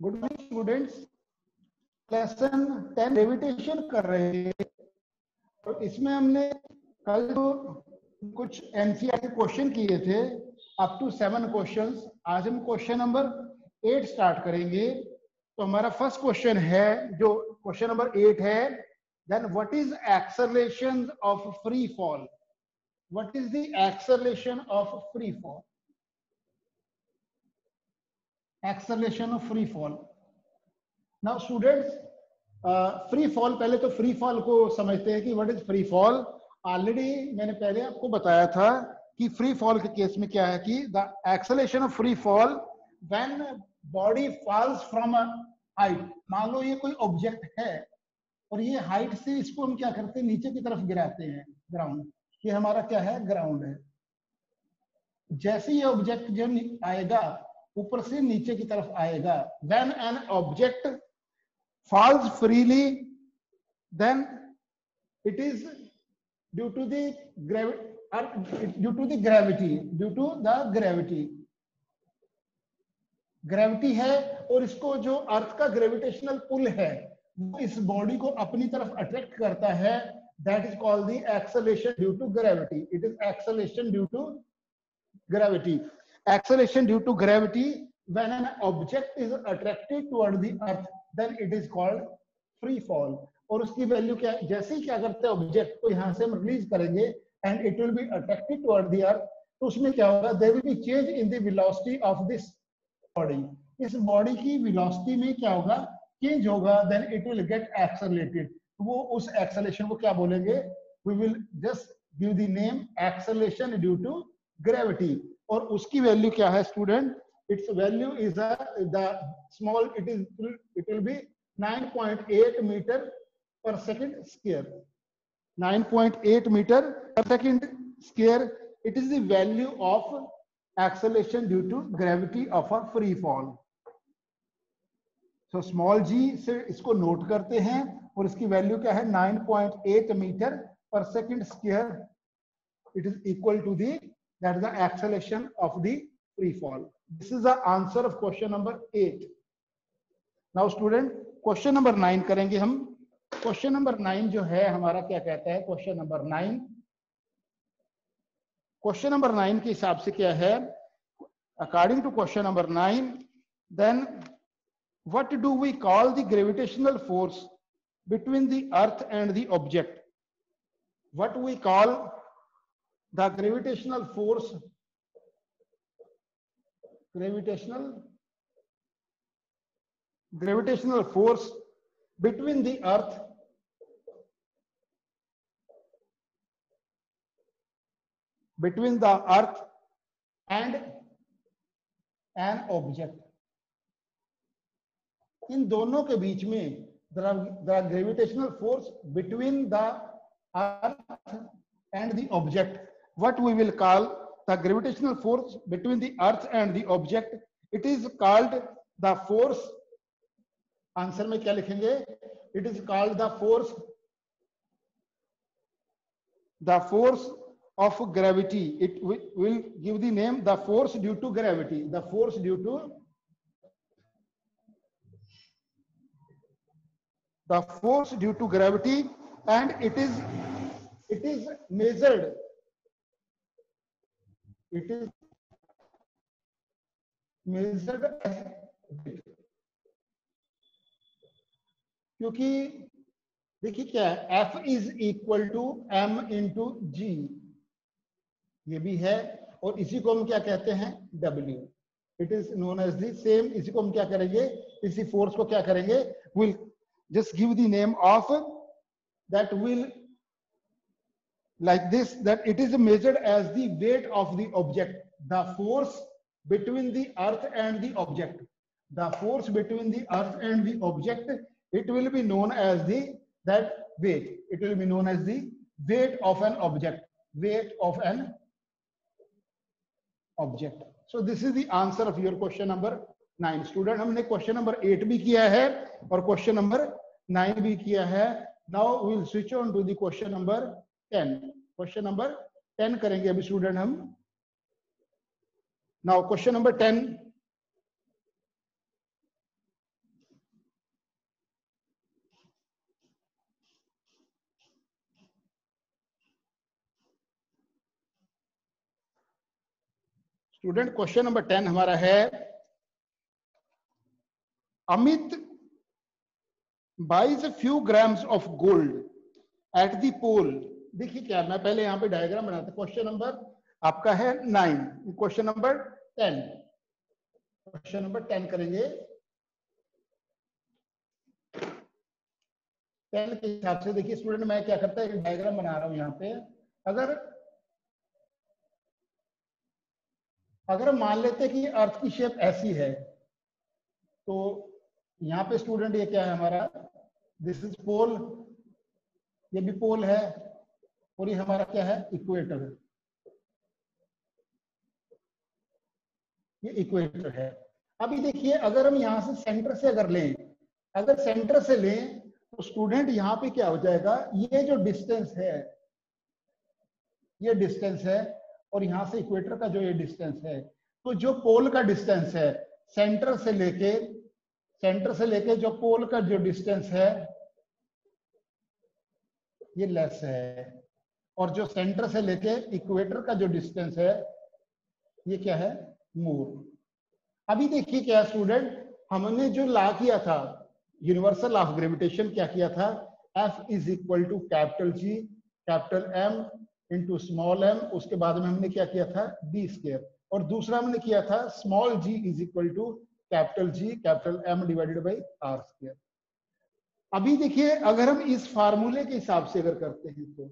Good morning students. Lesson 10 gravitation कर रहे थे और इसमें हमने कल जो कुछ एनसीईआरटी क्वेश्चन किए थे अप टू 7 क्वेश्चंस, आज हम क्वेश्चन नंबर 8 स्टार्ट करेंगे। तो हमारा फर्स्ट क्वेश्चन है, जो क्वेश्चन नंबर 8 है, then what is acceleration of free fall? What is the acceleration of free fall? Acceleration of free fall. Now students, free fall, पहले तो फ्री फॉल को समझते हैं कि what is free fall. Already मैंने पहले आपको बताया था कि फ्री फॉल के केस में क्या है कि the acceleration of free fall when body falls from a height. मान लो ये कोई ऑब्जेक्ट है और ये हाइट से इसको हम क्या करते हैं, नीचे की तरफ गिराते हैं, ग्राउंड। ये हमारा क्या है, ग्राउंड है। जैसे ये ऑब्जेक्ट जो आएगा ऊपर से नीचे की तरफ आएगा, when an object falls freely, then it is due to the gravity है, और इसको जो अर्थ का ग्रेविटेशनल पुल है वो इस बॉडी को अपनी तरफ अट्रैक्ट करता है। That is called the acceleration due to gravity. It is acceleration due to gravity. Acceleration due to gravity, when an object is attracted toward the earth, then it is called free fall. और उसकी value क्या, जैसे ही क्या करते हैं object को यहां से हम रिलीज करेंगे and it will be attracted toward the earth, तो उसमें क्या होगा, there will be change in the velocity of this body. इस बॉडी की वेलोसिटी में क्या होगा, चेंज होगा, then it will get accelerated. वो उस एक्सेलरेशन को क्या बोलेंगे, we will just give the name acceleration due to gravity. और उसकी वैल्यू क्या है student, its value is the small, it will be 9.8 metre per second square. 9.8 metre per second square, it is the value of acceleration due to gravity of a free fall. So small G से इसको note करते हैं और इसकी value क्या है, 9.8 metre per second square. It is equal to the, that is the acceleration of the free fall. This is the answer of question number 8. Now student, question number 9 करेंगे हम। question number 9 जो है हमारा क्या कहता है, question number 9, question number 9 के हिसाब से क्या है, according to question number 9, then what do we call the gravitational force between the earth and the object? What we call the gravitational force between the earth and an object। इन दोनों के बीच में the gravitational force between the earth and the object, what we will call the gravitational force between the earth and the object, it is called the force। Answer में क्या लिखेंगे, it is called the force of gravity। it will give the name the force due to gravity, the force due to gravity, and it is measured, as क्योंकि देखिए क्या है, F is equal to M into G, ये भी है, और इसी को हम क्या कहते हैं, W। It is known as the same. इसी को हम क्या करेंगे, इसी फोर्स को क्या करेंगे, will just give the name of that, will like this, that it is measured as the weight of the object, the force between the earth and the object, the force between the earth and the object, it will be known as the that weight, it will be known as the weight of an object, weight of an object। so this is the answer of your question number 9 student। हमने question number 8 भी किया है और question number 9 भी किया है। now we will switch on to the question number 10। Question number 10 करेंगे अभी स्टूडेंट हम। Now question number 10, student question number 10 हमारा है, Amit buys a few grams of gold at the pole। देखिए क्या, मैं पहले यहाँ पे डायग्राम बनाता। क्वेश्चन नंबर आपका है 9, क्वेश्चन नंबर 10, क्वेश्चन नंबर 10 करेंगे। 10 के हिसाब से देखिए स्टूडेंट, मैं क्या करता है, डायग्राम बना रहा हूं यहाँ पे। अगर मान लेते हैं कि अर्थ की शेप ऐसी है, तो यहाँ पे स्टूडेंट ये क्या है हमारा, दिस इज पोल, ये भी पोल है, और ये हमारा क्या है, इक्वेटर है, ये इक्वेटर है। अभी देखिए अगर हम यहाँ से सेंटर से अगर लें, अगर सेंटर से लें तो स्टूडेंट यहाँ पे क्या हो जाएगा, ये जो डिस्टेंस है, ये डिस्टेंस है, और यहाँ से इक्वेटर का जो ये डिस्टेंस है, तो जो पोल का डिस्टेंस है सेंटर से लेके जो पोल का जो डिस्टेंस है ये लेस है, और जो सेंटर से लेके इक्वेटर का जो डिस्टेंस है ये क्या है, मोर। अभी देखिए क्या स्टूडेंट, हमने जो लॉ किया था, यूनिवर्सल ऑफ ग्रेविटेशन, क्या किया था, F is equal to capital G capital M into small m, उसके बाद में हमने क्या किया था, d स्क्वायर, और दूसरा हमने किया था small g is equal to capital G capital M divided by r square. अभी देखिए अगर हम इस फार्मूले के हिसाब से अगर करते हैं, तो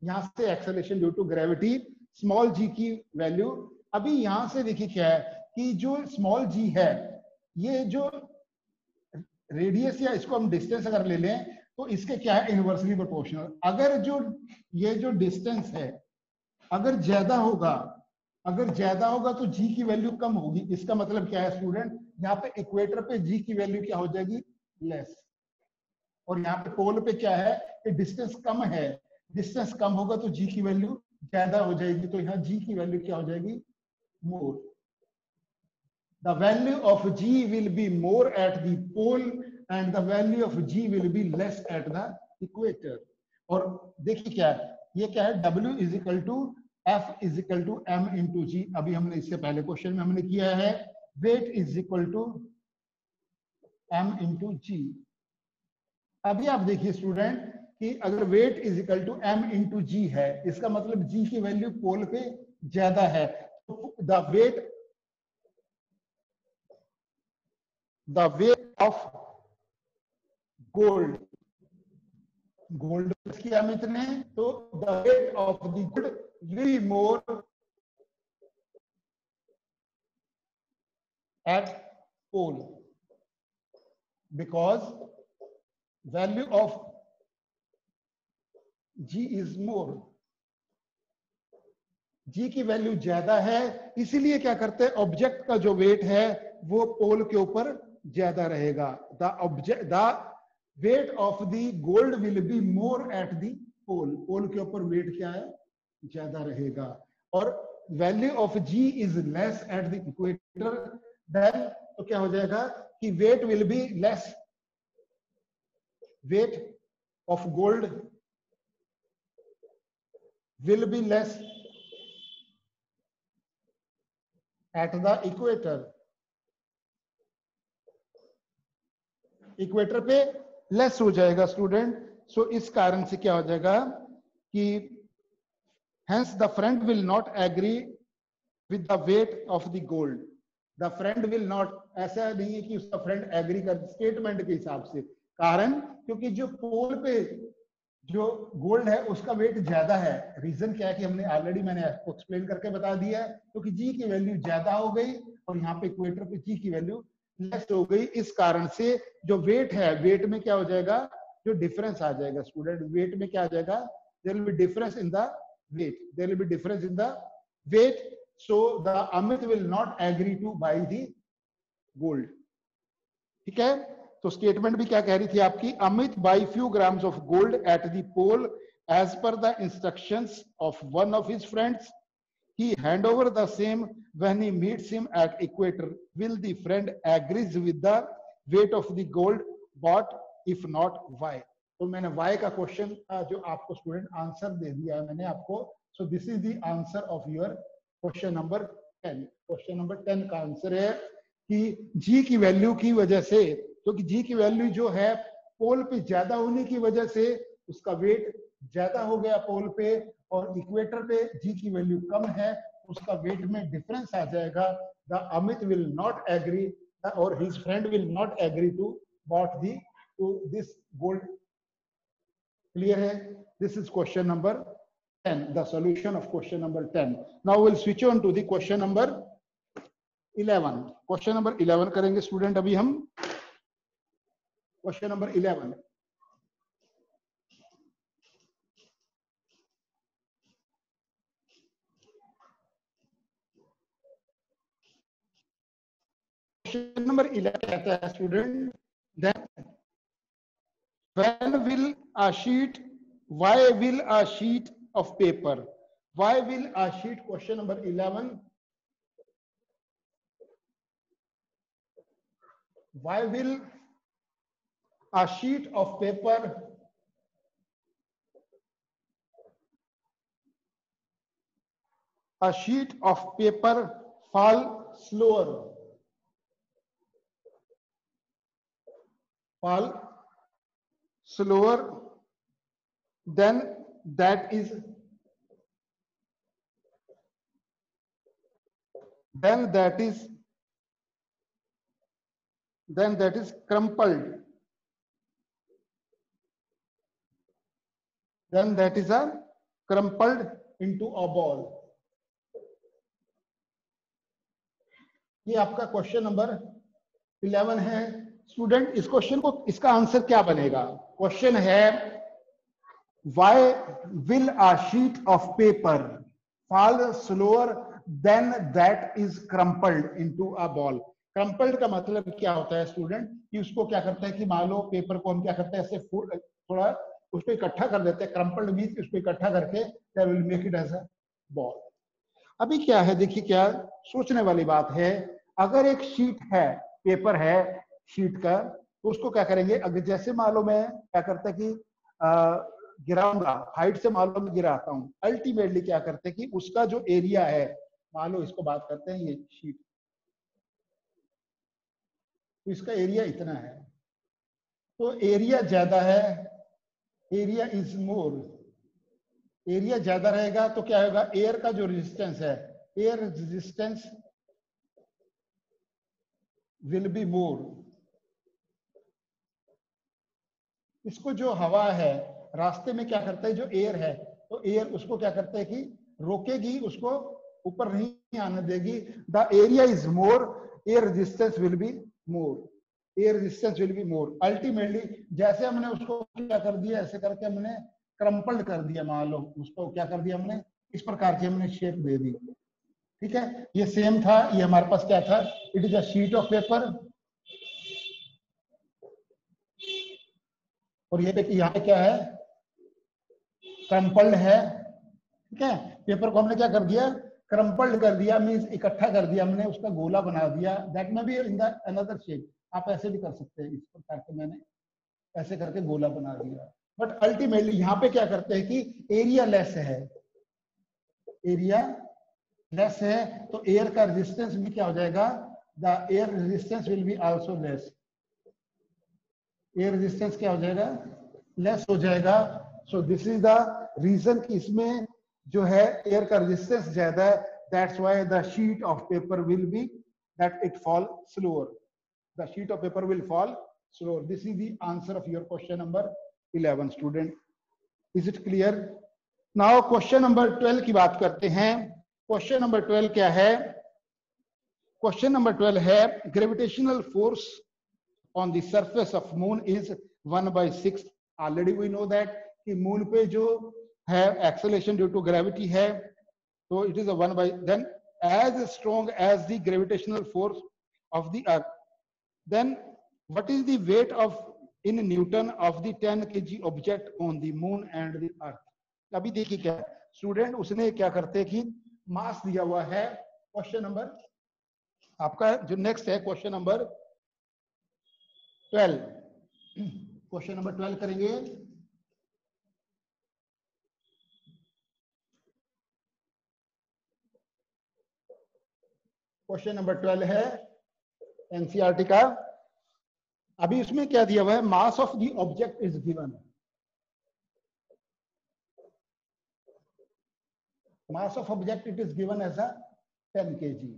यहां से acceleration due to gravity small g की वैल्यू, अभी यहां से देखिए क्या है कि जो स्मॉल g है, ये जो रेडियस या इसको हम डिस्टेंस अगर ले लें तो इसके क्या है, इनवर्सली प्रोपोर्शनल। अगर जो ये जो डिस्टेंस है अगर ज्यादा होगा तो g की वैल्यू कम होगी। इसका मतलब क्या है स्टूडेंट, यहाँ पे इक्वेटर पे g की वैल्यू क्या हो जाएगी, लेस, और यहाँ पे पोल पे क्या है कि डिस्टेंस कम है, डिस्टेंस कम होगा तो g की वैल्यू ज्यादा हो जाएगी, तो यहाँ g की वैल्यू क्या हो जाएगी, मोर। The value of g will be more at the pole and the value of g will be less at the equator। और देखिए क्या है, ये क्या है, W is equal to F is equal to M into G. अभी हमने इससे पहले क्वेश्चन में हमने किया है weight is equal to M into G. अभी आप देखिए स्टूडेंट कि अगर weight is equal to M into G है, इसका मतलब g की वैल्यू पोल पे ज्यादा है, तो the weight of gold किया अमित ने, तो the weight of the gold will be more at pole because value of g is more, g की वैल्यू ज्यादा है, इसीलिए क्या करते हैं, ऑब्जेक्ट का जो वेट है वो पोल के ऊपर ज्यादा रहेगा। The weight of the gold will be more at the pole, pole के ऊपर वेट क्या है, ज्यादा रहेगा। और value of G is less at the equator, then तो क्या हो जाएगा कि weight will be less, weight of gold will be less at the equator, equator पे लेस हो जाएगा स्टूडेंट। सो इस कारण से क्या हो जाएगा कि hence the friend will not agree with the weight of the gold, the friend will not, ऐसा नहीं है कि उसका फ्रेंड एग्री कर स्टेटमेंट के हिसाब से, कारण क्योंकि जो पोल पे जो गोल्ड है उसका वेट ज्यादा है। रीजन क्या है कि हमने ऑलरेडी मैंने आपको एक्सप्लेन करके बता दिया है, क्योंकि जी की वैल्यू ज्यादा हो गई और यहाँ पे इक्वेटर पे जी की वैल्यू लेस हो गई। इस कारण से जो वेट है, वेट में क्या हो जाएगा, जो डिफरेंस आ जाएगा स्टूडेंट, वेट में क्या आ जाएगा, there will be difference in the weight, there will be difference in the weight, so the Amit will not agree to buy the gold. ठीक है, तो स्टेटमेंट भी क्या कह रही थी आपकी, Amit buy few grams of gold at the pole as per the instructions of one of his friends, he hand over the same when he meets him at equator, will the friend agrees with the weight of the gold bought, if not why। तो मैंने why का question जो आपको student answer दे दिया है मैंने आपको, so this is the answer of your question number 10, question number 10 का आंसर है कि जी की वैल्यू की वजह से, क्योंकि जी की वैल्यू जो है पोल पे ज्यादा होने की वजह से उसका वेट ज्यादा हो गया पोल पे, और इक्वेटर पे जी की वैल्यू कम है, उसका वेट में डिफरेंस आ जाएगा. The Amit will not agree और his friend will not agree to both the two this gold. Clear है? This is question number 10, the solution of question number 10. Now we'll switch on to the question number 11. Question number 11 करेंगे student अभी हम. Question number 11. Question number 11 कहता है student, then when will a sheet, why will a sheet of paper, why will a sheet, question number 11, why will a sheet of paper fall slower than that is crumpled, then that is a crumpled into a ball. ये आपका question number 11 है student. इस question को, इसका answer क्या बनेगा? Question है why will a sheet of paper fall slower than that is crumpled into a ball. crumpled का मतलब क्या होता है स्टूडेंट, कि उसको क्या करता है कि मान लो पेपर को हम क्या करते हैं, ऐसे थोड़ा उसको इकट्ठा कर देते हैं. crumpled मीन्स उसको इकट्ठा करके they will make it as a ball. अभी क्या है, देखिए क्या सोचने वाली बात है. अगर एक शीट है, पेपर है शीट का, तो उसको क्या करेंगे, अगर जैसे मान लो मैं क्या करता है कि गिराऊंगा, हाइट से मान लो मैं गिराता हूं, अल्टीमेटली क्या करते हैं कि उसका जो एरिया है, मान लो इसको बात करते हैं ये शीट, तो इसका एरिया इतना है, तो एरिया ज्यादा है, एरिया इज मोर, एरिया ज्यादा रहेगा तो क्या होगा, एयर का जो रेजिस्टेंस है, एयर रेजिस्टेंस विल बी मोर. इसको जो हवा है रास्ते में क्या करता है, जो एयर है, तो एयर उसको क्या करता है कि रोकेगी, उसको ऊपर नहीं आने देगी. The area is more, air resistance will be more, air resistance will be more. Ultimately जैसे हमने उसको क्या कर दिया, ऐसे करके हमने क्रम्पल्ड कर दिया, मान लो उसको क्या कर दिया हमने, इस प्रकार की हमने शेप दे दी. ठीक है, ये सेम था, ये हमारे पास क्या था, it is a sheet of paper, और ये यहाँ पे क्या है, क्रम्पल्ड है. ठीक है, पेपर को हमने क्या कर दिया, क्रम्पल्ड कर दिया, मींस इकट्ठा कर दिया हमने, उसका गोला बना दिया. दैट में भी इन द अनदर शेप, आप ऐसे भी कर सकते हैं, इस प्रकार से मैंने ऐसे करके गोला बना दिया. बट अल्टीमेटली यहाँ पे क्या करते हैं कि एरिया लेस है, एरिया लेस है, तो एयर का रेजिस्टेंस भी क्या हो जाएगा, the air resistance will be also less, air resistance क्या हो जाएगा, लेस हो जाएगा. So this is the reason कि इसमें जो है एयर का रेजिस्टेंस ज्यादा है. That's why the sheet of paper will be that it fall slower, the sheet of paper will fall slower. This is the answer of your question number 11 student. Is it clear? Now question number 12 की बात करते हैं. Question number 12 क्या है? Question number 12 है gravitational force on the surface of moon is 1/6. already we know that कि moon पे जो है acceleration due to gravity है, तो it is a 1 by, then as strong as the gravitational force of the earth, then what is the weight of in Newton of the 10 kg object on the moon and the earth. अभी देखिए क्या student, उसने क्या करते हैं कि मास दिया हुआ है. क्वेश्चन नंबर आपका जो नेक्स्ट है क्वेश्चन नंबर 12, क्वेश्चन नंबर 12 करेंगे. क्वेश्चन नंबर 12 है एनसीईआरटी का। अभी उसमें क्या दिया हुआ है, mass of the object is given, mass of object it is given as a 10 kg।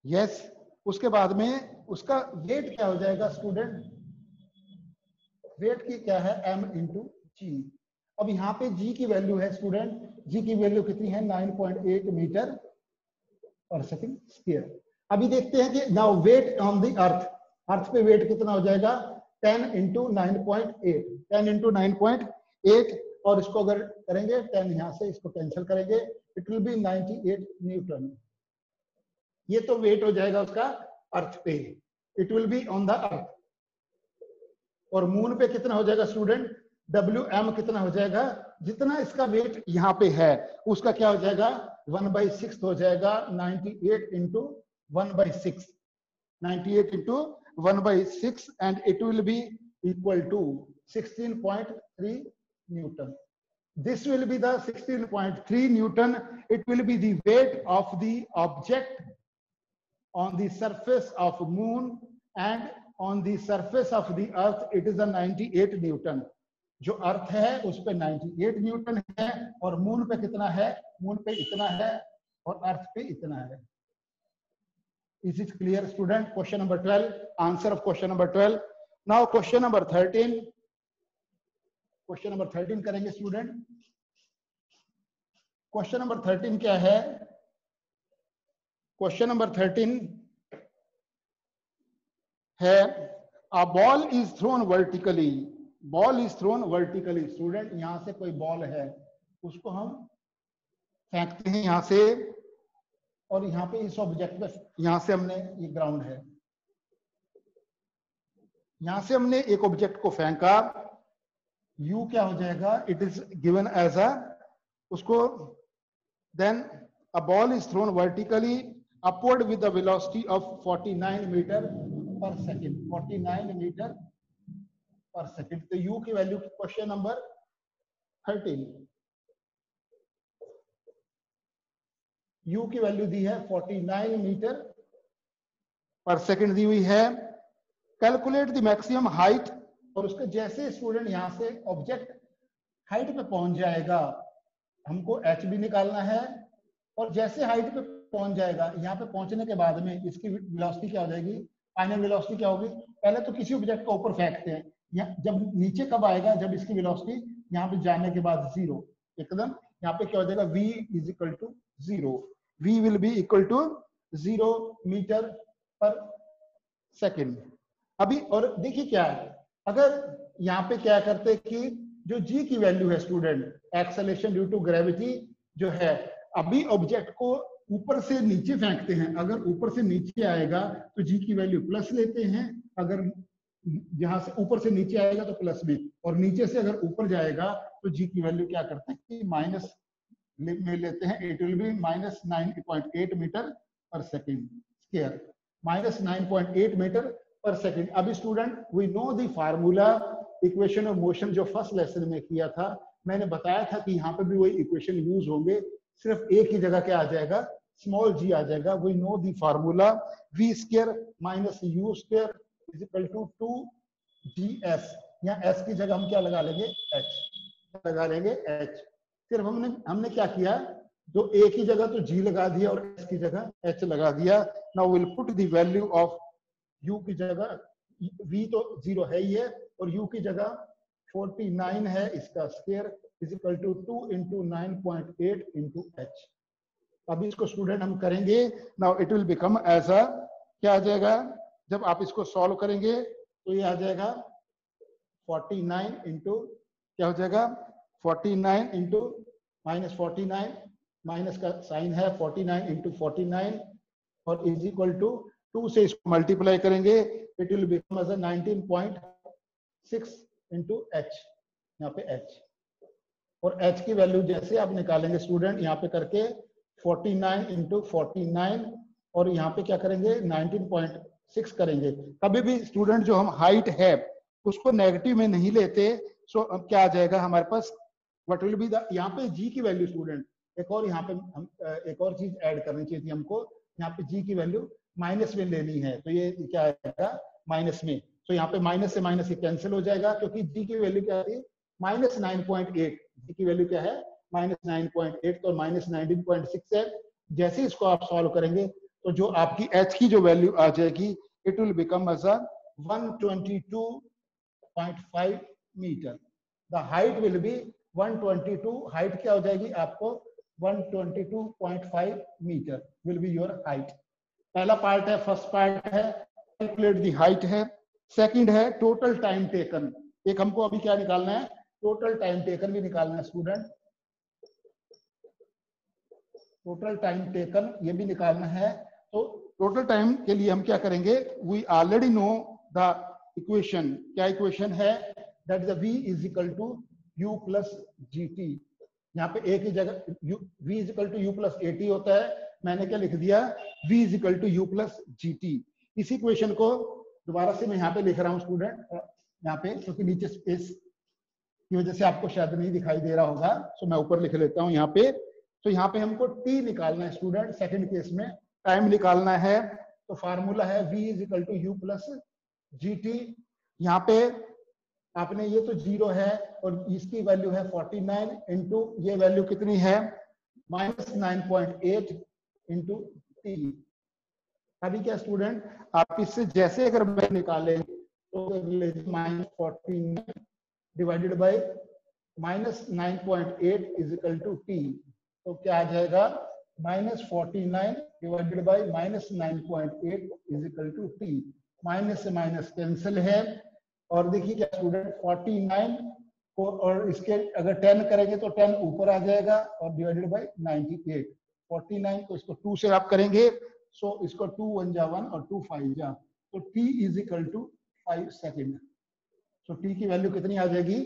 Yes, उसके बाद में उसका वेट क्या हो जाएगा स्टूडेंट, वेट की क्या है m इंटू जी। अब यहाँ पे g की वैल्यू है स्टूडेंट, g की वैल्यू कितनी है 9.8 मीटर पर सेकंड स्क्वायर। अभी देखते हैं कि now weight on the earth, earth पे वेट कितना हो जाएगा 10 इंटू 9.8, 10 इंटू 9.8, और इसको अगर करेंगे 10 यहां से इसको कैंसिल करेंगे, इट विल बी 98 न्यूटन। ये तो वेट हो जाएगा उसका अर्थ पे, it will be on the अर्थ। और मून पे कितना हो जाएगा स्टूडेंट, WM कितना हो जाएगा, जितना इसका वेट यहाँ पे है उसका क्या हो जाएगा 1/6 हो जाएगा, 98 into 1/6, 98 into 1/6, and it will be equal to 16.3 newton. This will be the 16.3 Newton. It will be the weight of the object on the surface of moon, and on the surface of the earth it is a 98 Newton. जो अर्थ है उस पे 98 Newton है, और moon पे कितना है, moon पे इतना है, और अर्थ पे इतना है। Is it clear student? Question number 12, answer of question number 12. Now question number 13, question number 13 करेंगे स्टूडेंट। क्वेश्चन नंबर 13 क्या है, क्वेश्चन नंबर 13 है अ ball is thrown vertically, ball is thrown vertically. Student यहां से कोई बॉल है उसको हम फेंकते हैं यहां से, और यहां पे इस ऑब्जेक्ट पे, यहां से हमने, ये ग्राउंड है, यहां से हमने एक ऑब्जेक्ट को फेंका, U क्या हो जाएगा, it is given as a, उसको then a ball is thrown vertically upward with the velocity of 49 metre per second, 49 metre per second. तो U की वैल्यू, क्वेश्चन नंबर 13, U की वैल्यू दी है 49 मीटर पर सेकंड दी हुई है। Calculate the maximum height, और उसके जैसे स्टूडेंट यहां से ऑब्जेक्ट हाइट पे पहुंच जाएगा, हमको h भी निकालना है, और जैसे हाइट पे पहुंच जाएगा, यहाँ पे पहुंचने के बाद में इसकी वेलोसिटी क्या हो जाएगी, फाइनल वेलोसिटी क्या होगी। पहले तो किसी ऑब्जेक्ट को ऊपर फेंकते हैं, जब नीचे कब आएगा, जब इसकी वेलोसिटी यहाँ पे जाने के बाद 0 एकदम, यहाँ पे क्या हो जाएगा v is equal to 0, v will be equal to 0 metre per second. अभी और देखिए क्या है, अगर यहाँ पे क्या करते कि जो g की वैल्यू है student, acceleration due to gravity जो है, अभी ऑब्जेक्ट को ऊपर से नीचे फेंकते हैं, अगर ऊपर से नीचे आएगा तो g की वैल्यू प्लस लेते हैं, अगर जहां से ऊपर से नीचे आएगा तो प्लस भी, और नीचे से अगर ऊपर जाएगा तो g की वैल्यू क्या करते हैं कि माइनस में लेते हैं, it will be -9.8 metre per second square, -9.8 metre per second. अभी student we know the formula, equation of motion जो फर्स्ट लेसन में किया था, मैंने बताया था कि यहाँ पे भी वही इक्वेशन यूज होंगे, सिर्फ एक ही जगह क्या आ जाएगा, स्मॉल g आ जाएगा। We know the formula, v square minus u square is equal to 2gs। यहाँ s की जगह हम क्या लगा लेंगे, h लगा लेंगे, h। सिर्फ हमने क्या किया, जो एक ही जगह तो g लगा दिया और s की जगह h लगा दिया। Now will put the value of u की जगह, v तो 0 है ही है, और u की जगह 49 है, इसका square is equal to 2 into 9.8 into h। अभी इसको स्टूडेंट हम करेंगे, now it will become as a, क्या आ जाएगा, जब आप इसको सॉल्व करेंगे तो ये आ जाएगा 49 इंटू, क्या हो जाएगा 49 इंटू -49, माइनस का साइन है, 49 इंटू 49, और इज इक्वल टू 2 से इसको मल्टीप्लाई करेंगे, it will become as 19.6 into h, यहाँ पे h, और h की वैल्यू जैसे आप निकालेंगे स्टूडेंट, यहाँ पे करके 49 इंटू 49, और यहाँ पे क्या करेंगे 19.6 करेंगे। कभी भी स्टूडेंट जो हम हाइट है उसको नेगेटिव में नहीं लेते, सो अब क्या आ जाएगा हमारे पास, व्हाट विल बी द, यहाँ पे g की वैल्यू स्टूडेंट, एक और यहाँ पे हम एक और चीज ऐड करनी चाहिए थी हमको, यहाँ पे जी की वैल्यू माइनस में लेनी है, तो ये क्या आएगा माइनस में। तो यहाँ पे माइनस से माइनस ये कैंसिल हो जाएगा, क्योंकि जी की वैल्यू क्या थी -9.8, जी की वैल्यू क्या है -9.8, तो -19.6 है। जैसे इसको आप सॉल्व करेंगे तो जो आपकी एच की जो वैल्यू आ जाएगी, it will become as 122.5 metre. The height will be 122, height क्या हो जाएगी आपको 122.5 metre will be your height. पहला पार्ट है, फर्स्ट पार्ट है कैलकुलेट द हाइट है। सेकंड है टोटल टाइम टेकन। एक हमको अभी क्या निकालना है, टोटल टाइम टेकन भी निकालना है स्टूडेंट, टोटल टाइम टेकन ये भी निकालना है। तो टोटल टाइम के लिए हम क्या करेंगे, we already know the equation. क्या इक्वेशन है, that is v is equal to u plus gt। यहाँ पे एक ही जगह v is equal to u plus at होता है, मैंने क्या लिख दिया v is equal to u plus gt। इसी इक्वेशन को दोबारा से मैं यहाँ पे लिख रहा हूँ स्टूडेंट, यहाँ पे क्योंकि नीचे स्पेस की वजह से आपको शायद नहीं दिखाई दे रहा होगा, तो मैं ऊपर लिख लेता हूँ यहाँ पे। तो यहाँ पे हमको t निकालना है स्टूडेंट, सेकंड केस में टाइम निकालना है। तो फार्मूला है v is equal to u plus gt। यहाँ पे आपने ये तो 0 है और इसकी वैल्यू है 49 इंटू ये वैल्यू कितनी है -9.8 इंटू t। अभी क्या स्टूडेंट, आप इससे जैसे अगर मैं निकालें तो -49 divided by -9.8 is equal to t, तो क्या आ जाएगा -49 divided by -9.8 is equal to t। Minus से माइनस कैंसिल है, और देखिए क्या स्टूडेंट 49 को और इसके अगर 10 करेंगे तो 10 ऊपर आ जाएगा और डिवाइडेड बाय 98। 49 को इसको 2 से आप करेंगे, सो इसको 2 1 जा 1 और 2 5 जा, तो t is equal to 5 second. So t की वैल्यू कितनी आ जाएगी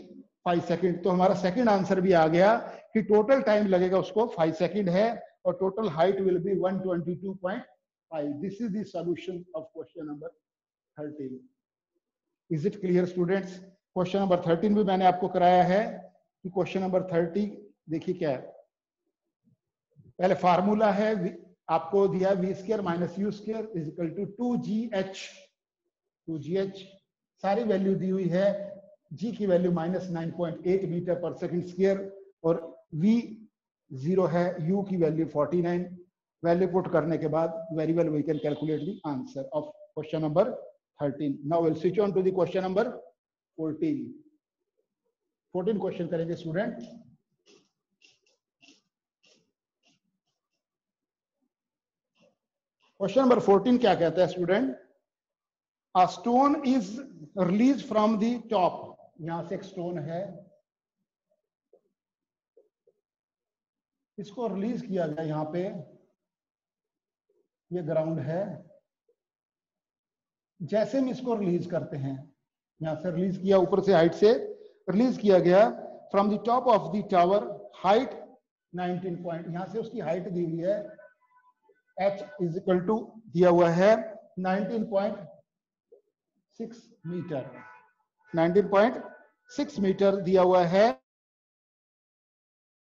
5 सेकेंड। तो हमारा सेकेंड आंसर भी आ गया कि टोटल टाइम लगेगा उसको 5 सेकेंड है, और total height will B 122.5। This is the solution of question number 13। Is it clear students? Question number 13 भी मैंने आपको कराया है कि क्वेश्चन नंबर 30 देखिए क्या है। पहले फार्मूला है, आपको दिया v square minus u square is equal to 2gh। सारी वैल्यू दी हुई है, g की value -9.8 metre per second square और v 0 है, u की वैल्यू 49। वैल्यू पुट करने के बाद very well we can calculate the answer of question number 13। Now we'll switch on to the question number 14. 14 question करेंगे स्टूडेंट। क्वेश्चन नंबर 14 क्या कहता है student, A stone is released from the top। यहां से एक स्टोन है, इसको release किया गया, यहां पे ये ग्राउंड है। जैसे हम इसको रिलीज करते हैं, यहां से रिलीज किया, ऊपर से हाइट से रिलीज किया गया, from the top of the tower, height 19 point, यहां से उसकी हाइट दी हुई है h इज इक्वल टू दिया हुआ है 19.6 मीटर। 19.6 मीटर दिया हुआ है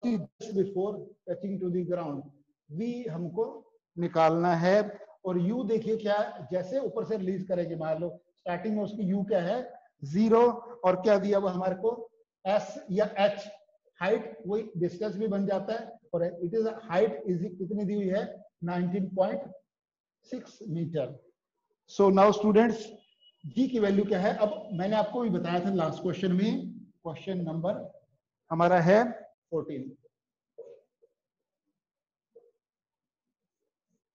before touching to the ground. v हमको निकालना है, और u देखिए क्या, जैसे ऊपर से रिलीज करेंगे, मान लो स्टार्टिंग में उसकी u क्या है 0, और क्या दिया हुआ हमारे को s या h, हाइट वही डिस्टेंस भी बन जाता है, और इट इज हाइट इज कितनी दी हुई है 19.6 metre. So now students g की वैल्यू क्या है, अब मैंने आपको भी बताया था लास्ट क्वेश्चन में, क्वेश्चन नंबर हमारा है 14।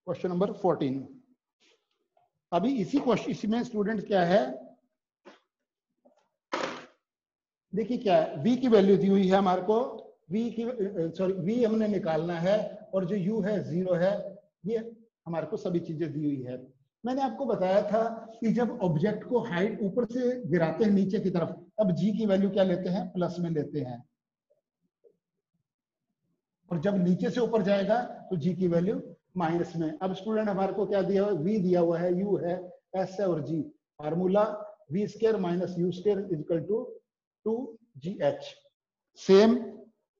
Question number 14। अभी इसी क्वेश्चन, इसी में स्टूडेंट क्या है, देखिए क्या है, v की वैल्यू दी हुई है हमारे को, v हमने निकालना है, और जो u है 0 है, ये हमारे को सभी चीजें दी हुई है। मैंने आपको बताया था कि जब ऑब्जेक्ट को हाइट ऊपर से गिराते हैं नीचे की तरफ, तब g की वैल्यू क्या लेते हैं, प्लस में लेते हैं, और जब नीचे से ऊपर जाएगा तो g की वैल्यू माइनस में। अब स्टूडेंट हमारे को क्या दिया हुआ है, v दिया हुआ है, u है, s है और g। Formula v square minus u square is equal to 2gh। Same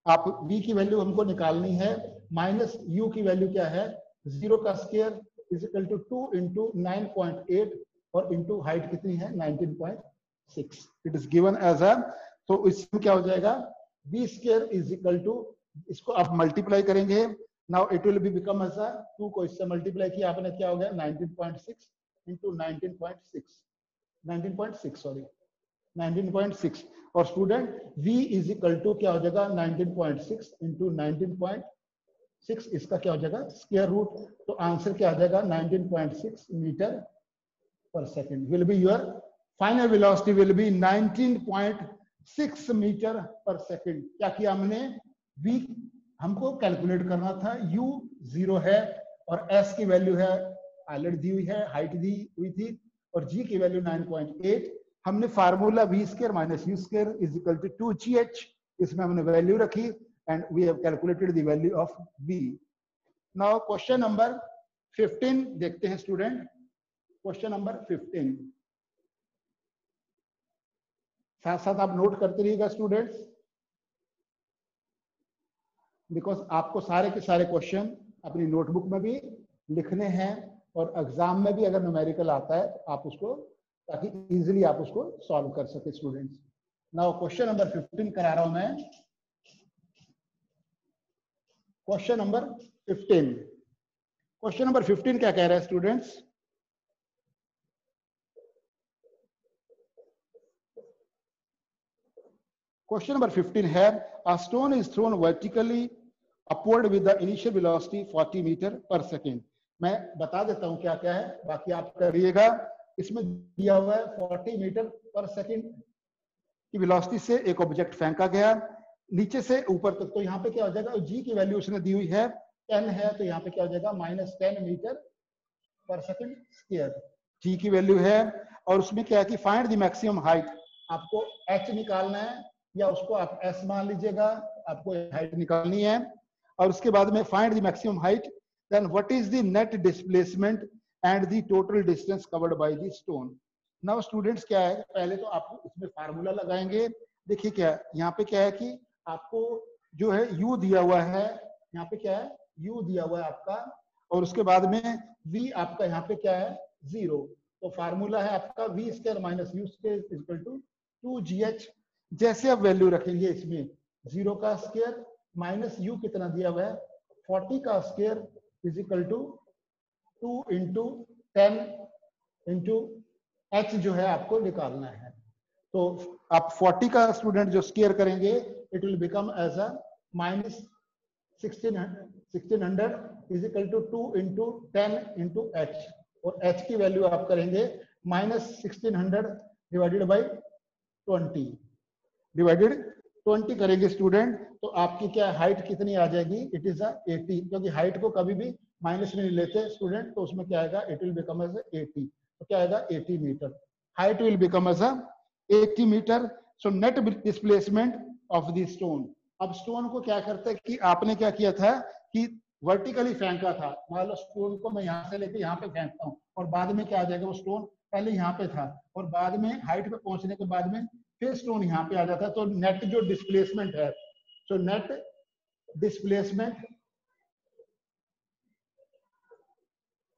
आप v की वैल्यू हमको निकालनी है, माइनस u की वैल्यू क्या है 0 का square is equal to 2 into 9.8 और इंटू हाइट कितनी है 19.6. It is given as a, तो इसमें क्या हो जाएगा v square is equal to, इसको आप मल्टीप्लाई करेंगे. Now it will be become as a 2 को इससे मल्टीप्लाई किया आपने, क्या हो गया 19.6 इंटू 19.6 सॉरी 19.6. और student v is equal to क्या हो जाएगा 19.6 इंटू 19.6, इसका क्या हो जाएगा स्क्वायर रूट. तो आंसर क्या आ जाएगा 19.6 metre per second. Will be your final velocity will be 19.6 metre per second. क्या किया हमने, v हमको कैलकुलेट करना था, u 0 है और s की वैल्यू है ऑलरेडी दी हुई है, हाइट दी हुई थी, और g की वैल्यू 9.8. हमने formula v square minus u square is equal to 2gh, इसमें हमने वैल्यू रखी and we have calculated the value of v. Now question number 15 देखते हैं स्टूडेंट. क्वेश्चन नंबर 15 साथ साथ आप नोट करते रहिएगा स्टूडेंट्स, बिकॉज आपको सारे के सारे क्वेश्चन अपनी नोटबुक में भी लिखने हैं और एग्जाम में भी अगर न्यूमेरिकल आता है तो आप उसको, ताकि इजीली आप उसको सॉल्व कर सके स्टूडेंट्स. नाउ क्वेश्चन नंबर 15 करा रहा हूं मैं. क्वेश्चन नंबर 15, क्वेश्चन नंबर 15 क्या कह रहा है स्टूडेंट्स. क्वेश्चन नंबर 15 है a stone is thrown vertically upward with the initial velocity 40 metre per second. मैं बता देता हूं क्या क्या है, बाकी आप करिएगा. इसमें दिया हुआ है 40 मीटर पर सेकेंड की वेलोसिटी से एक ऑब्जेक्ट फेंका गया नीचे से ऊपर तक. तो यहाँ पे क्या हो जाएगा, g की वैल्यू उसने दी हुई है 10 है, तो यहाँ पे क्या हो जाएगा -10 metre per second square g की वैल्यू है. और उसमें क्या है कि फाइंड द मैक्सिमम हाइट, आपको h निकालना है या उसको आप s मान लीजिएगा, आपको हाइट निकालनी है. और उसके बाद में find the maximum height, then what is the net displacement and the total distance covered by the stone. Now students क्या है, पहले तो आप इसमें फार्मूला लगाएंगे. देखिए क्या है, यहाँ पे क्या है कि आपको जो है u दिया हुआ है, यहाँ पे क्या है u दिया हुआ है आपका, और उसके बाद में v आपका यहाँ पे क्या है 0. तो फार्मूला है आपका v square minus u square is equal to 2gh. जैसे आप वैल्यू रखेंगे इसमें 0 का स्क्वायर माइनस u कितना दिया हुआ है 40 का square is equal to 2 into 10 into h जो है आपको निकालना है. तो आप 40 का स्टूडेंट जो स्क्वायर करेंगे it will become as a -1600 is equal to 2 into 10 into h, और h की वैल्यू आप करेंगे -1600 डिवाइडेड बाई 20 करेंगे स्टूडेंट. तो आपकी क्या हाइट कितनी आ जाएगी, इट इज 80, क्योंकि हाइट को कभी भी माइनस में नहीं लेते स्टूडेंट. तो उसमें क्या आएगा, इट विल बिकम एज 80. तो क्या आएगा 80 metre. Height will become as 80 metre. So net displacement of the stone. अब स्टोन को क्या करते हैं कि आपने क्या किया था कि वर्टिकली फेंका था. मान लो स्टोन को मैं यहाँ से लेके यहाँ पे फेंकता हूँ और बाद में क्या आ जाएगा, वो स्टोन पहले यहाँ पे था और बाद में हाइट पे पहुंचने के बाद में फिर स्टोन यहाँ पे आ जाता है. तो नेट जो डिस्प्लेसमेंट है, तो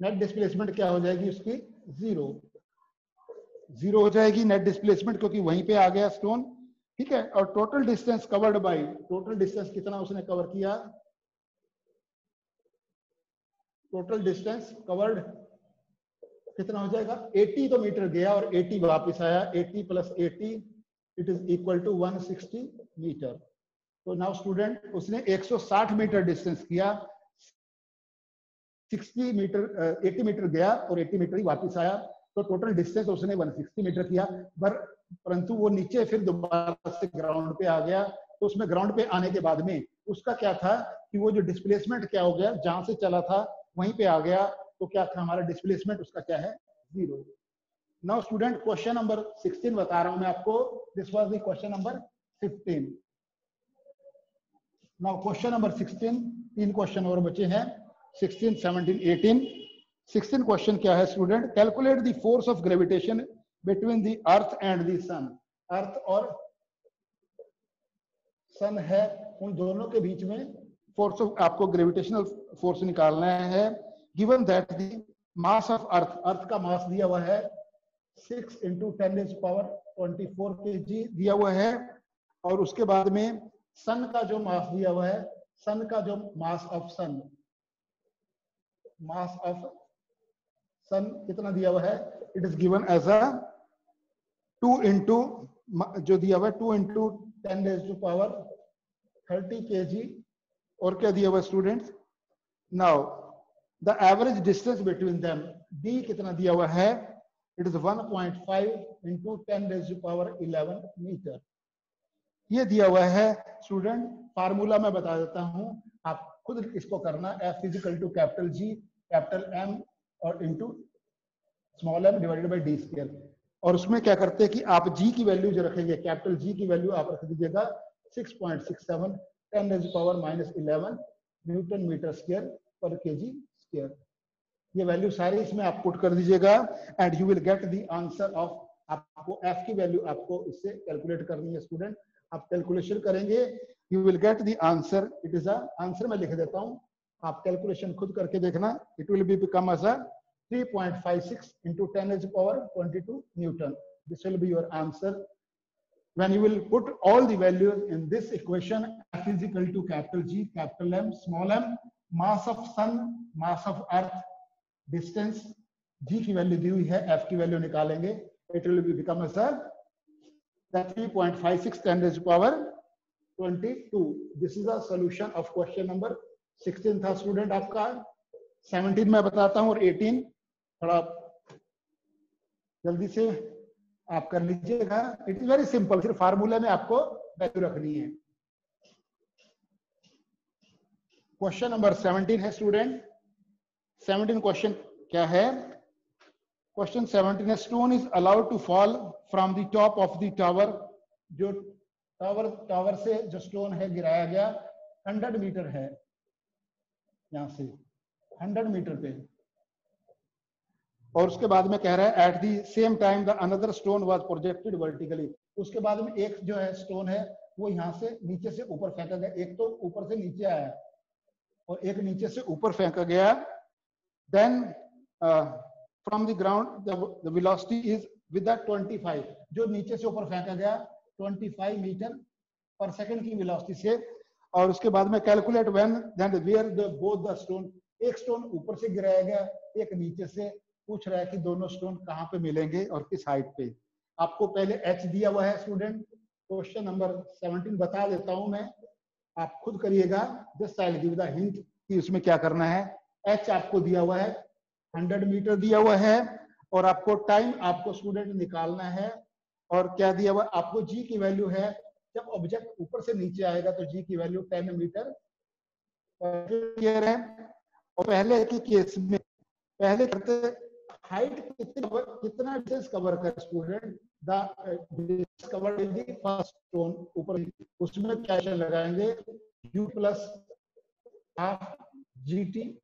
नेट डिस्प्लेसमेंट क्या हो जाएगी उसकी 0 हो जाएगी नेट डिस्प्लेसमेंट, क्योंकि वहीं पे आ गया स्टोन. ठीक है. और total distance covered bye, total distance कितना उसने कवर किया, टोटल डिस्टेंस कवर्ड कितना हो जाएगा 80 तो मीटर गया और 80 वापस आया. 80 plus 80 it is equal to 160 metre. तो नाउ स्टूडेंट उसने 160 मीटर डिस्टेंस किया, 80 मीटर गया और 80 मीटर ही वापस आया. तो टोटल डिस्टेंस उसने 160 मीटर किया, परंतु वो नीचे फिर दोबारा से ग्राउंड पे आ गया. तो उसमें ग्राउंड पे आने के बाद में उसका क्या था कि वो जो डिस्प्लेसमेंट क्या हो गया, जहां से चला था वहीं पे आ गया. तो क्या था हमारा डिस्प्लेसमेंट, उसका क्या है 0. नाउ स्टूडेंट क्वेश्चन नंबर 16 बता रहा हूं मैं आपको. This was the question number 15. Now question number 16, 3 question और बचे हैं, 16, 17, 18. 16 क्वेश्चन क्या है student, calculate the force of gravitation between the earth and the sun. Earth और सन है, उन दोनों के बीच में फोर्स ऑफ, आपको ग्रेविटेशनल फोर्स निकालना है. Given that the mass of earth, earth का मास दिया हुआ है 6 × 10⁻24 kg दिया हुआ है। और उसके बाद में सन का जो मास दिया हुआ है, सन का जो mass of sun, mass of सन कितना दिया हुआ है, it is given as a 2 × जो दिया हुआ है 2 × 10⁻30 kg। और क्या दिया हुआ students, now the average distance between them, D कितना दिया हुआ है, इट इज 1.5 × 10⁻11 मीटर। ये दिया हुआ है स्टूडेंट। फार्मूला मैं बता देता हूं, आप खुद इसको करना, F = capital G capital M और into small m divided by d²। और उसमें क्या करते हैं कि आप G की वैल्यू जो रखेंगे, कैपिटल G की वैल्यू आप रख दीजिएगा 6.67 10⁻11 न्यूटन मीटर स्क्वायर पर kg²। ये वैल्यू सारी इसमें आप पुट कर दीजिएगा and you will get the answer of, आपको F की वैल्यू आपको इससे कैलकुलेट करनी है स्टूडेंट। आप कैलकुलेशन करेंगे, you will get the answer. It is answer मैं लिख देता हूं, आप कैलकुलेशन खुद करके देखना। It will be become as 3.56 × 10⁻22 newton. This will be your answer when you will put all the values in this equation. F = capital G capital M small m, mass of sun, mass of earth, distance, G की value दी हुई है, F की value निकालेंगे, it will become as 3.56 10⁻22। This is a solution of question number 16 था student आपका। 17 मैं बताता हूं और 18 थोड़ा जल्दी से आप कर लीजिएगा। इट इज वेरी सिंपल, सिर्फ फार्मूले में आपको वैल्यू रखनी है। क्वेश्चन नंबर 17 है स्टूडेंट। 17 क्वेश्चन क्या है, क्वेश्चन 17 है, stone is allowed to fall from the top of the tower. जो टावर से जो स्टोन है गिराया गया 100 मीटर है, यहां से 100 मीटर पे। और उसके बाद में कह रहा है at the same time the another stone was projected vertically. उसके बाद में एक जो है स्टोन है वो यहाँ से नीचे से ऊपर फेंका गया, एक तो ऊपर से नीचे आया और एक नीचे से ऊपर फेंका गया। Then from the ground the velocity is with 25, जो नीचे से ऊपर फेंका गया 25 मीटर पर सेकंड की वेलोसिटी से। और उसके बाद में calculate when then where the both the stone, एक स्टोन ऊपर से गिराया गया, एक नीचे से। पूछ रहा है कि दोनों स्टोन कहां पे मिलेंगे और किस हाइट पे। आपको पहले H दिया हुआ है स्टूडेंट, क्वेश्चन नंबर 17 बता देता हूं मैं, आप खुद करिएगा। Just I will give the hint कि उसमें क्या करना है। H आपको दिया हुआ है 100 मीटर दिया हुआ है और आपको टाइम आपको स्टूडेंट निकालना है। और क्या दिया हुआ आपको, G की वैल्यू है, जब ऑब्जेक्ट ऊपर से नीचे आएगा तो G की वैल्यू 10 मीटर क्लियर है। और पहले के केस में पहले करते हाइट कितना डिस्टेंस कवर कर student, the cover is the first stone ऊपर, उसमें क्या लगाएंगे u + ½ GT²।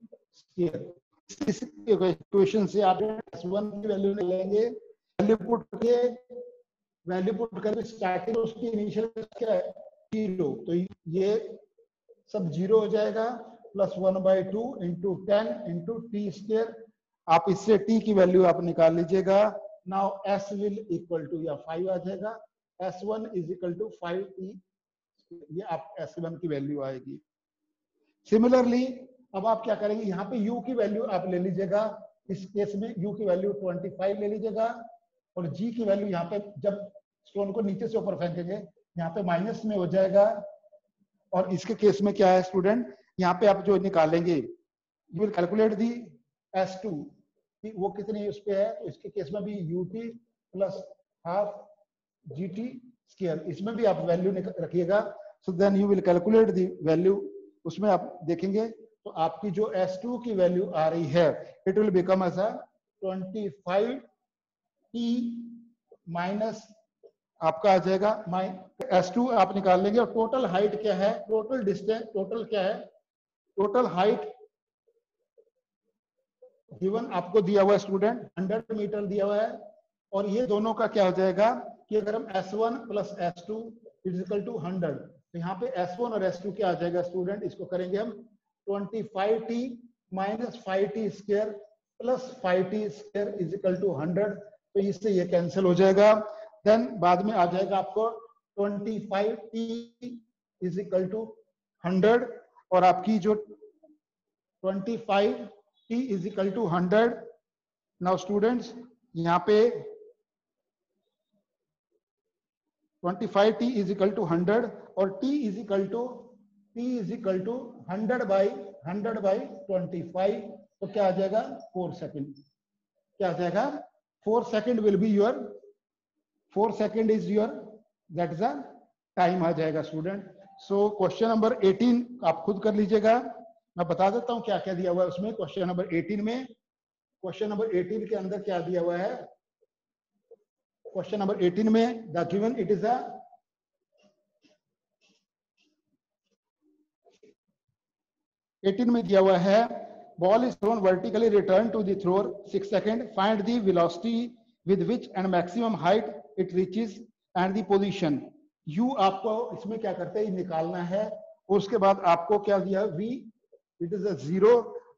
इस इक्वेशन से आप S1 की वैल्यू लेंगे, वैल्यू पुट करके स्टार्टिंग उसकी इनिशियल क्या है 0, तो ये सब 0 हो जाएगा, +1/2 × 10 × t²। आप इससे t की वैल्यू आप निकाल लीजिएगा। Now s will equal to या 5 आ जाएगा, s1 = 5t, ये आप s1 की वैल्यू आएगी। सिमिलरली अब आप क्या करेंगे, यहाँ पे u की वैल्यू आप ले लीजिएगा, इस केस में u की वैल्यू 25 ले लीजिएगा और g की वैल्यू यहाँ पे जब स्टोन को नीचे से ऊपर फेंकेंगे यहाँ पे माइनस में हो जाएगा। और इसके केस में क्या है स्टूडेंट, यहाँ पे आप जो निकालेंगे you will calculate the S2 कि वो कितनी उस पे है, तो इसके केस में भी ut + ½ GT², इसमें भी आप वैल्यू रखिएगा। So then you will calculate the value, उसमें आप देखेंगे तो आपकी जो S2 की वैल्यू आ रही है it will become as 25t minus आपका आ जाएगा S2 आप निकाल लेंगे। और टोटल हाइट क्या है, टोटल डिस्टेंस, टोटल क्या है, टोटल हाइट गिवन आपको दिया हुआ है स्टूडेंट 100 मीटर दिया हुआ है। और ये दोनों का क्या हो जाएगा कि अगर हम S1 + S2 = 100, तो यहाँ पे S1 और S2 क्या आ जाएगा स्टूडेंट, इसको करेंगे हम 25t - 5t² plus 5t square is equal to 100, तो इससे ये कैंसिल हो जाएगा। देन बाद में आ जाएगा आपको 25t इज इक्वल टू 100, और आपकी जो 25t is equal to 100। Now students यहाँ पे 25t इज इक्वल टू 100 और t is equal to 100 by 25, तो क्या आ जाएगा 4 सेकेंड। क्या आ जाएगा 4 second will be your 4 second is your that is a time आ जाएगा स्टूडेंट। सो क्वेश्चन नंबर 18 आप खुद कर लीजिएगा, मैं बता देता हूं क्या क्या दिया हुआ है उसमें। क्वेश्चन नंबर 18 में, क्वेश्चन नंबर 18 के अंदर क्या दिया हुआ है, क्वेश्चन नंबर 18 में the given it is a 18 में दिया हुआ है ball is thrown vertically return to the thrower 6 second, find the velocity with which and maximum height it reaches and the position. You आपको इसमें क्या करते हैं निकालना है, और उसके बाद आपको क्या दिया v इट इज अ 0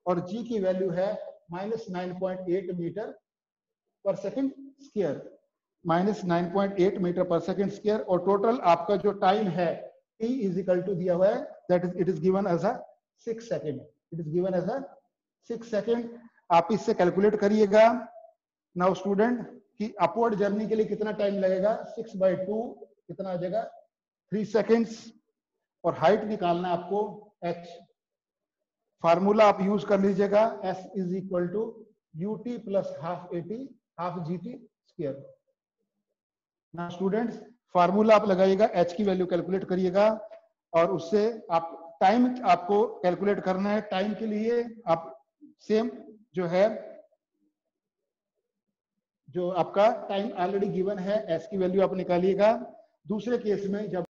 और g की वैल्यू है -9.8 metre per second square, -9.8 metre per second square, और टोटल आपका जो टाइम है t इज इक्वल टू दिया हुआ है that is it is given as a 6 second, it is given as a 6 second. आप इससे कैलकुलेट करिएगा नाउ स्टूडेंट कि अपवर्ड जर्नी के लिए कितना टाइम लगेगा, 6/2 कितना आ जाएगा 3 सेकेंड्स, और हाइट निकालना आपको h। फार्मूला आप यूज कर लीजिएगा s is equal to ut plus half gt square. ना स्टूडेंट्स फार्मूला आप लगाइएगा, h की वैल्यू कैलकुलेट करिएगा, और उससे आप टाइम आपको कैलकुलेट करना है। टाइम के लिए आप सेम जो है जो आपका टाइम ऑलरेडी गिवन है s की वैल्यू आप निकालिएगा। दूसरे केस में जब